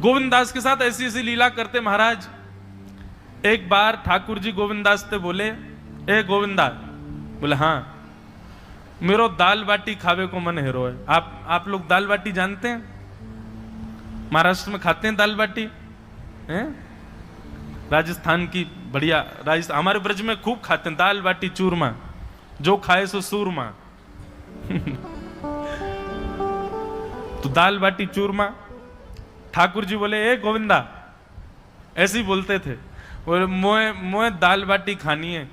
गोविंददास के साथ ऐसी ऐसी लीला करते महाराज। एक बार ठाकुर जी गोविंददास से बोले, ए गोविंदा, बोले हाँ, मेरो दाल बाटी खावे को मन हेरो है। आप लोग दाल बाटी जानते हैं? महाराष्ट्र में खाते हैं दाल बाटी हैं? राजस्थान की बढ़िया, राजस्थान हमारे ब्रज में खूब खाते हैं दाल बाटी चूरमा, जो खाए सो सूरमा। तो दाल बाटी चूरमा, ठाकुर जी बोले ए गोविंदा, ऐसे ही बोलते थे, बोले मोए दाल बाटी खानी है।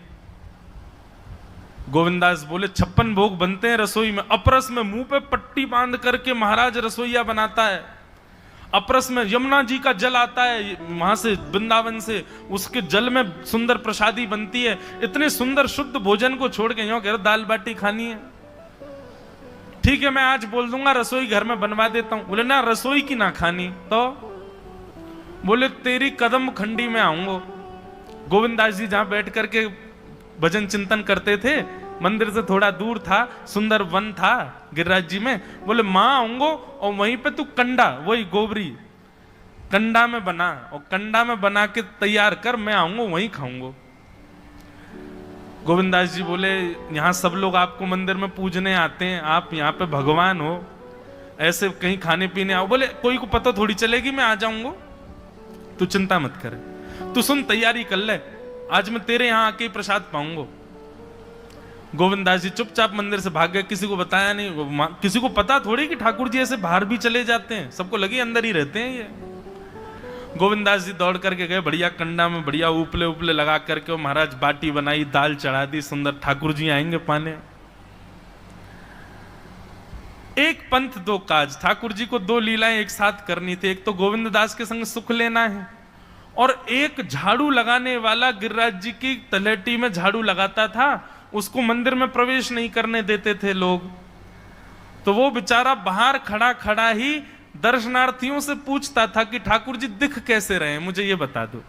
गोविंदास बोले 56 भोग बनते हैं रसोई में। अपरस में मुंह पे पट्टी बांध करके महाराज रसोईया बनाता है। अपरस में यमुना जी का जल आता है वहां से, वृंदावन से, उसके जल में सुंदर प्रसादी बनती है। इतने सुंदर शुद्ध भोजन को छोड़ के यूं कह रहे दाल बाटी खानी है। ठीक है, मैं आज बोल दूंगा रसोई घर में बनवा देता हूं। बोले ना, रसोई की ना खानी तो? बोले तेरी कदम खंडी में आऊंगा। गोविंदास जी जहां बैठ करके भजन चिंतन करते थे, मंदिर से थोड़ा दूर था, सुंदर वन था गिरिराज जी में। बोले मां आऊंगो और वहीं पे तू कंडा, वही गोबरी कंडा में बना, और कंडा में बना के तैयार कर, मैं आऊंगा वहीं खाऊंगा। गोविंदास जी बोले यहां सब लोग आपको मंदिर में पूजने आते हैं, आप यहाँ पे भगवान हो, ऐसे कहीं खाने पीने आओ। बोले कोई को पता थोड़ी चलेगी, मैं आ जाऊंगा, तू चिंता मत करे, तू सुन तैयारी कर ले, आज मैं तेरे यहां आके प्रसाद पाऊंगा। गोविंदास जी चुपचाप मंदिर से भाग गए, किसी को बताया नहीं। किसी को पता थोड़ी कि ठाकुर जी ऐसे बाहर भी चले जाते हैं, सबको लगे अंदर ही रहते हैं ये। गोविंदास जी दौड़ करके गए, बढ़िया कंडा में बढ़िया उपले उपले लगा करके महाराज बाटी बनाई, दाल चढ़ा दी, सुंदर। ठाकुर जी आएंगे पाने। एक पंथ दो काज, ठाकुर जी को दो लीलाएं एक साथ करनी थी। एक तो गोविंददास के संग सुख लेना है, और एक झाड़ू लगाने वाला गिरिराज जी की तलहटी में झाड़ू लगाता था, उसको मंदिर में प्रवेश नहीं करने देते थे लोग। तो वो बेचारा बाहर खड़ा खड़ा ही दर्शनार्थियों से पूछता था कि ठाकुर जी दिख कैसे रहे हैं, मुझे ये बता दो।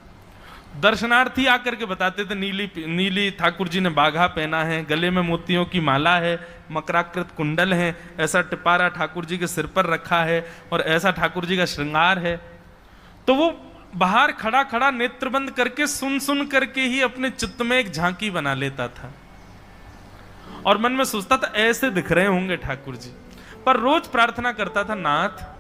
दर्शनार्थी आकर के बताते थे नीली ठाकुर जी ने बाघा पहना है, गले में मोतियों की माला है, मकराकृत कुंडल है, ऐसा टिपारा ठाकुर जी के सिर पर रखा है, और ऐसा ठाकुर जी का श्रृंगार है। तो वो बाहर खड़ा खड़ा नेत्र बंद करके सुन सुन करके ही अपने चित्त में एक झांकी बना लेता था, और मन में सोचता था ऐसे दिख रहे होंगे ठाकुर जी। पर रोज प्रार्थना करता था, नाथ